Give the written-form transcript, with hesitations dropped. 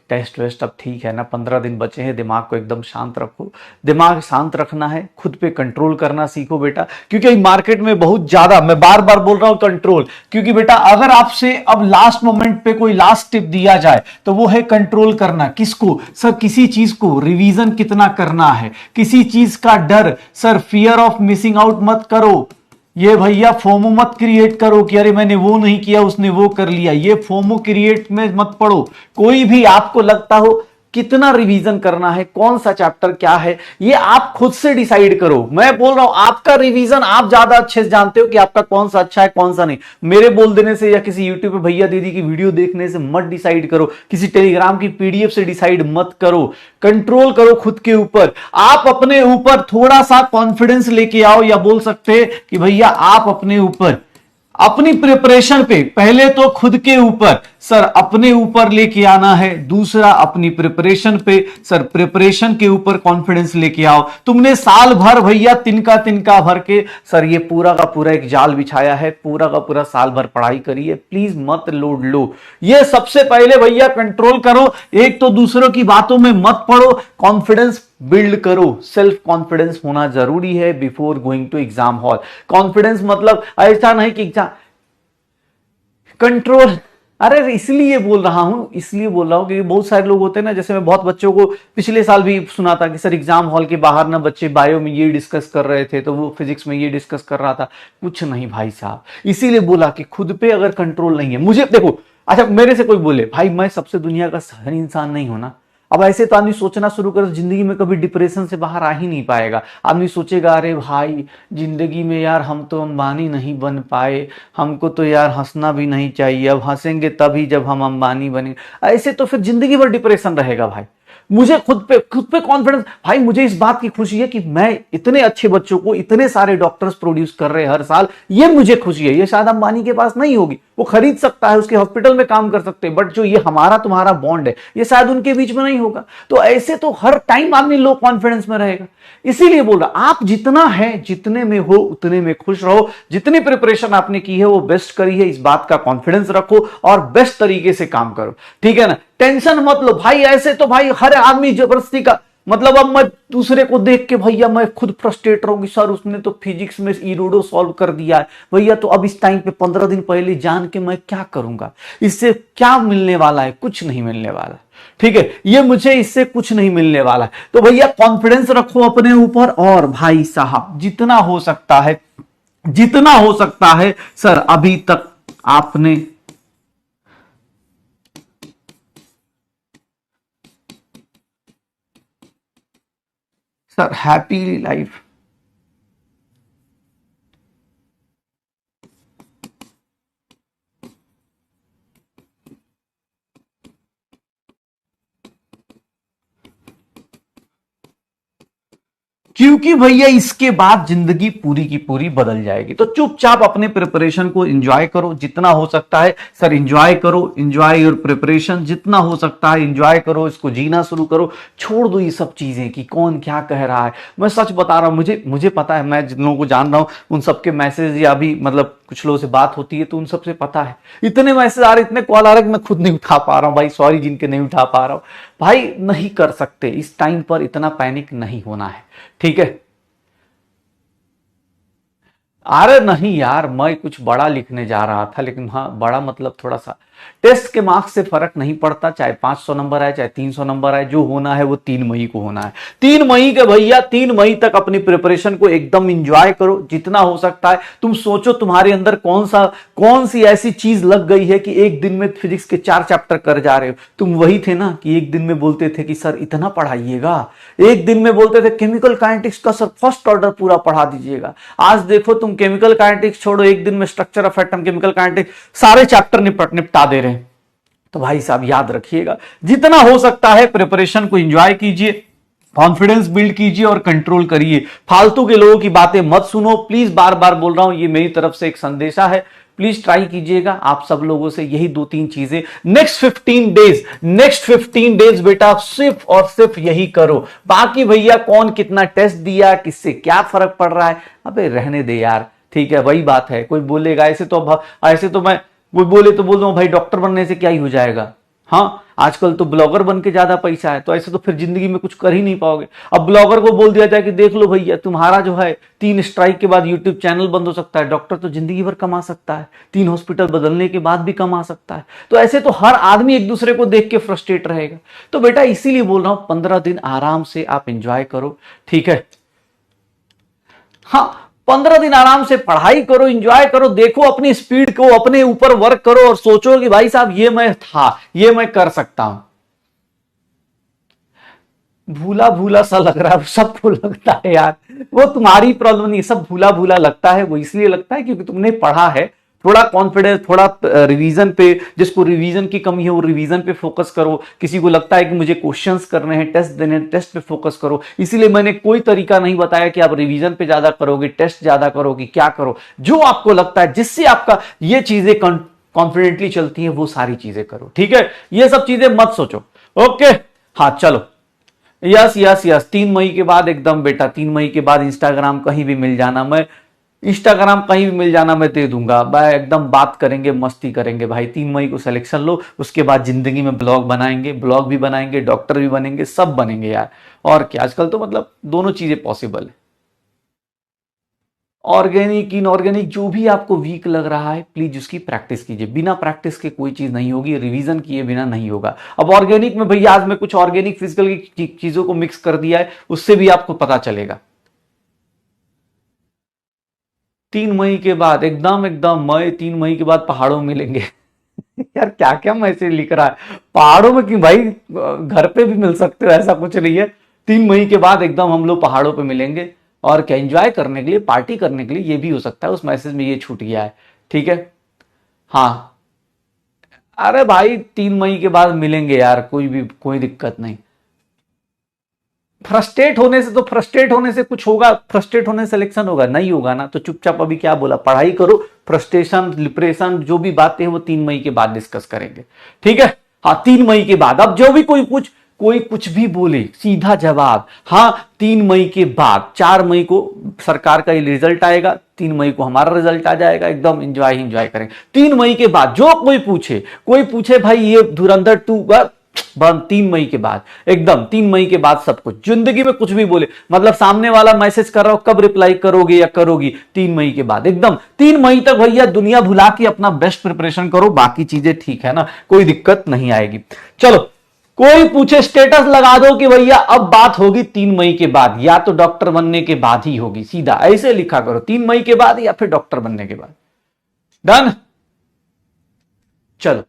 Test waste अब ठीक है ना, 15 दिन बचे हैं, दिमाग को एकदम शांत रखो। दिमाग शांत रखना है, खुद पे कंट्रोल करना सीखो बेटा, क्योंकि मार्केट में बहुत ज्यादा, मैं बार बार बोल रहा हूं कंट्रोल, क्योंकि बेटा अगर आपसे अब लास्ट मोमेंट पे कोई लास्ट टिप दिया जाए तो वो है कंट्रोल करना। किसको सर? किसी चीज को रिवीजन कितना करना है, किसी चीज का डर, sir fear of missing out मत करो। ये भैया फोमो मत क्रिएट करो कि अरे मैंने वो नहीं किया उसने वो कर लिया, ये फोमो क्रिएट में मत पड़ो। कोई भी आपको लगता हो कितना रिवीजन करना है, कौन सा चैप्टर क्या है, ये आप खुद से डिसाइड करो। मैं बोल रहा हूं आपका रिवीजन आप ज्यादा अच्छे से जानते हो कि आपका कौन सा अच्छा है कौन सा नहीं। मेरे बोल देने से या किसी यूट्यूब पे भैया दीदी की वीडियो देखने से मत डिसाइड करो, किसी टेलीग्राम की पीडीएफ से डिसाइड मत करो। कंट्रोल करो खुद के ऊपर, आप अपने ऊपर थोड़ा सा कॉन्फिडेंस लेके आओ, या बोल सकते हैं कि भैया आप अपने ऊपर अपनी प्रिपरेशन पे, पहले तो खुद के ऊपर सर अपने ऊपर लेके आना है, दूसरा अपनी प्रिपरेशन पे सर प्रिपरेशन के ऊपर कॉन्फिडेंस लेके आओ। तुमने साल भर भैया तिनका भर के सर ये पूरा का पूरा एक जाल बिछाया है, पूरा का पूरा साल भर पढ़ाई करिए, प्लीज मत लोड लो। ये सबसे पहले भैया कंट्रोल करो, एक तो दूसरों की बातों में मत पड़ो, कॉन्फिडेंस बिल्ड करो। सेल्फ कॉन्फिडेंस होना जरूरी है before going to exam hall. Confidence मतलब ऐसा नहीं कि एग्जाम कंट्रोल, अरे इसलिए बोल रहा हूं क्योंकि बहुत सारे लोग होते हैं ना, जैसे मैं बहुत बच्चों को पिछले साल भी सुना था कि सर एग्जाम हॉल के बाहर ना बच्चे बायो में ये डिस्कस कर रहे थे, तो वो फिजिक्स में ये डिस्कस कर रहा था। कुछ नहीं भाई साहब, इसीलिए बोला कि खुद पे अगर कंट्रोल नहीं है, मुझे देखो, अच्छा मेरे से कोई बोले भाई मैं सबसे दुनिया का सही इंसान नहीं हूं ना, अब ऐसे तो आदमी सोचना शुरू कर, जिंदगी में कभी डिप्रेशन से बाहर आ ही नहीं पाएगा। आदमी सोचेगा अरे भाई जिंदगी में यार हम तो अंबानी नहीं बन पाए, हमको तो यार हंसना भी नहीं चाहिए, अब हंसेंगे तभी जब हम अंबानी बनेंगे। ऐसे तो फिर जिंदगी भर डिप्रेशन रहेगा भाई। मुझे खुद पे कॉन्फिडेंस, भाई मुझे इस बात की खुशी है कि मैं इतने अच्छे बच्चों को, इतने सारे डॉक्टर्स प्रोड्यूस कर रहे हैं हर साल, ये मुझे खुशी है। ये शायद अंबानी के पास नहीं होगी, वो खरीद सकता है, उसके हॉस्पिटल में काम कर सकते हैं, बट जो ये हमारा तुम्हारा बॉन्ड है ये शायद उनके बीच में नहीं होगा। तो ऐसे तो हर टाइम आदमी लो कॉन्फिडेंस में रहेगा। इसीलिए बोल रहा, आप जितना है जितने में हो उतने में खुश रहो, जितनी प्रिपरेशन आपने की है वो बेस्ट करी है, इस बात का कॉन्फिडेंस रखो और बेस्ट तरीके से काम करो, ठीक है ना। टेंशन मत लो भाई, ऐसे तो भाई हर आदमी जबरदस्ती का, मतलब अब मैं दूसरे को देख के भैया मैं खुद फ्रस्ट्रेट रहूंगी, सर उसने तो फिजिक्स में इरोडो सॉल्व कर दिया है भैया, तो अब इस टाइम पे 15 दिन पहले जान के मैं क्या करूंगा, इससे क्या मिलने वाला है, कुछ नहीं मिलने वाला, ठीक है, ये मुझे इससे कुछ नहीं मिलने वाला है। तो भैया कॉन्फिडेंस रखो अपने ऊपर, और भाई साहब जितना हो सकता है सर अभी तक आपने सर हैप्पी लाइफ, क्योंकि भैया इसके बाद जिंदगी पूरी की पूरी बदल जाएगी। तो चुपचाप अपने प्रिपरेशन को एंजॉय करो, जितना हो सकता है सर एंजॉय करो, एंजॉय योर प्रिपरेशन, जितना हो सकता है एंजॉय करो, इसको जीना शुरू करो। छोड़ दो ये सब चीजें कि कौन क्या कह रहा है। मैं सच बता रहा हूं, मुझे पता है, मैं जिन लोगों को जान रहा हूं उन सबके मैसेज, या भी मतलब कुछ लोगों से बात होती है तो उन सबसे पता है, इतने मैसेज आ रहे, इतने कॉल आ रहे कि मैं खुद नहीं उठा पा रहा हूं भाई, सॉरी जिनके नहीं उठा पा रहा हूं भाई। नहीं कर सकते, इस टाइम पर इतना पैनिक नहीं होना है, ठीक है। अरे नहीं यार, मैं कुछ बड़ा लिखने जा रहा था, लेकिन हाँ बड़ा मतलब थोड़ा सा, टेस्ट के मार्क्स से फर्क नहीं पड़ता, चाहे 500 नंबर आए चाहे 300 नंबर आए, जो होना है वो 3 मई को होना है। 3 मई के भैया 3 मई तक अपनी प्रिपरेशन को एकदम एंजॉय करो, जितना हो सकता है। तुम सोचो तुम्हारे अंदर कौन सी ऐसी चीज लग गई है कि एक दिन में फिजिक्स के 4 चैप्टर कर जा रहे हो। तुम वही थे ना कि एक दिन में बोलते थे कि सर इतना पढ़ाइएगा, एक दिन में बोलते थे केमिकल काइनेटिक्स का सर फर्स्ट ऑर्डर पूरा पढ़ा दीजिएगा। आज देखो तुम केमिकल काइनेटिक्स छोड़ो, एक दिन में structure of atom, chemical kinetics सारे चैप्टर निपटा दे रहे हैं। तो भाई साहब याद रखिएगा, जितना हो सकता है प्रिपरेशन को एंजॉय कीजिए, कॉन्फिडेंस बिल्ड कीजिए और कंट्रोल करिए। फालतू के लोगों की बातें मत सुनो प्लीज, बार बार बोल रहा हूं, ये मेरी तरफ से एक संदेशा है, प्लीज ट्राई कीजिएगा आप सब लोगों से यही 2-3 चीजें। नेक्स्ट 15 डेज बेटा सिर्फ और सिर्फ यही करो। बाकी भैया कौन कितना टेस्ट दिया, किससे क्या फर्क पड़ रहा है, अबे रहने दे यार, ठीक है। वही बात है, कोई बोलेगा ऐसे तो मैं कोई बोले तो बोल दूं भाई डॉक्टर बनने से क्या ही हो जाएगा, हाँ आजकल तो ब्लॉगर बन के ज्यादा पैसा है, तो ऐसे तो फिर जिंदगी में कुछ कर ही नहीं पाओगे। अब ब्लॉगर को बोल दिया जाए कि देख लो भैया तुम्हारा जो है 3 स्ट्राइक के बाद यूट्यूब चैनल बंद हो सकता है। डॉक्टर तो जिंदगी भर कमा सकता है, 3 हॉस्पिटल बदलने के बाद भी कमा सकता है। तो ऐसे तो हर आदमी एक दूसरे को देख के फ्रस्ट्रेट रहेगा। तो बेटा इसीलिए बोल रहा हूं 15 दिन आराम से आप एंजॉय करो, ठीक है। हाँ, 15 दिन आराम से पढ़ाई करो, एंजॉय करो, देखो अपनी स्पीड को, अपने ऊपर वर्क करो और सोचो कि भाई साहब ये मैं था, ये मैं कर सकता हूं। भूला भूला सा लग रहा है, सबको लगता है यार, वो तुम्हारी प्रॉब्लम नहीं, सब भूला भूला लगता है। वो इसलिए लगता है क्योंकि तुमने पढ़ा है, थोड़ा कॉन्फिडेंस, थोड़ा रिवीजन पे, जिसको रिवीजन की कमी है वो रिवीजन पे फोकस करो। किसी को लगता है कि मुझे क्वेश्चंस करने हैं, टेस्ट देने हैं, टेस्ट पे फोकस करो। इसीलिए मैंने कोई तरीका नहीं बताया कि आप रिवीजन पे ज्यादा करोगे, टेस्ट ज्यादा करोगे, क्या करो। जो आपको लगता है जिससे आपका ये चीजें कॉन्फिडेंटली चलती है, वो सारी चीजें करो, ठीक है। ये सब चीजें मत सोचो, ओके। हाँ चलो, यस यस यस, 3 मई के बाद एकदम बेटा, 3 मई के बाद इंस्टाग्राम कहीं भी मिल जाना, मैं इंस्टाग्राम कहीं भी मिल जाना, मैं दे दूंगा भाई। एकदम बात करेंगे, मस्ती करेंगे भाई। 3 मई को सिलेक्शन लो, उसके बाद जिंदगी में ब्लॉग बनाएंगे, ब्लॉग भी बनाएंगे, डॉक्टर भी बनेंगे, सब बनेंगे यार। और क्या, आजकल तो मतलब दोनों चीजें पॉसिबल है। ऑर्गेनिक इनऑर्गेनिक जो भी आपको वीक लग रहा है, प्लीज उसकी प्रैक्टिस कीजिए। बिना प्रैक्टिस के कोई चीज नहीं होगी, रिवीजन किए बिना नहीं होगा। अब ऑर्गेनिक में भैया आज मैं कुछ ऑर्गेनिक फिजिकल की चीजों को मिक्स कर दिया है, उससे भी आपको पता चलेगा। 3 मई के बाद एकदम एकदम, मई 3 मई के बाद पहाड़ों में मिलेंगे। यार क्या क्या मैसेज लिख रहा है पहाड़ों में, कि भाई घर पे भी मिल सकते हो, ऐसा कुछ नहीं है। 3 मई के बाद एकदम हम लोग पहाड़ों पे मिलेंगे, और क्या एंजॉय करने के लिए, पार्टी करने के लिए। ये भी हो सकता है उस मैसेज में ये छूट गया है, ठीक है। हाँ, अरे भाई 3 मई के बाद मिलेंगे यार, कोई दिक्कत नहीं। फ्रस्ट्रेट होने से कुछ होगा? फ्रस्ट्रेट होने से सिलेक्शन होगा? नहीं होगा ना। तो चुपचाप अभी क्या बोला, पढ़ाई करो। फ्रस्ट्रेशन, डिप्रेशन, जो भी बातें हैं वो 3 मई के बाद डिस्कस करेंगे, ठीक है। हाँ, 3 मई के बाद। अब जो भी कोई कुछ भी बोले, सीधा जवाब हाँ। 3 मई के बाद, 4 मई को सरकार का रिजल्ट आएगा, 3 मई को हमारा रिजल्ट आ जाएगा, एकदम एंजॉय करेंगे। 3 मई के बाद जो कोई पूछे भाई ये धुरंधर 2 बंद, 3 मई के बाद एकदम, 3 मई के बाद सब कुछ। जिंदगी में कुछ भी बोले, मतलब सामने वाला मैसेज कर रहा हो, कब रिप्लाई करोगे या करोगी? 3 मई के बाद एकदम। 3 मई तक भैया दुनिया भुला के अपना बेस्ट प्रिपरेशन करो, बाकी चीजें ठीक है ना, कोई दिक्कत नहीं आएगी। चलो, कोई पूछे स्टेटस लगा दो कि भैया अब बात होगी 3 मई के बाद, या तो डॉक्टर बनने के बाद ही होगी, सीधा ऐसे लिखा करो, 3 मई के बाद या फिर डॉक्टर बनने के बाद। डन, चलो।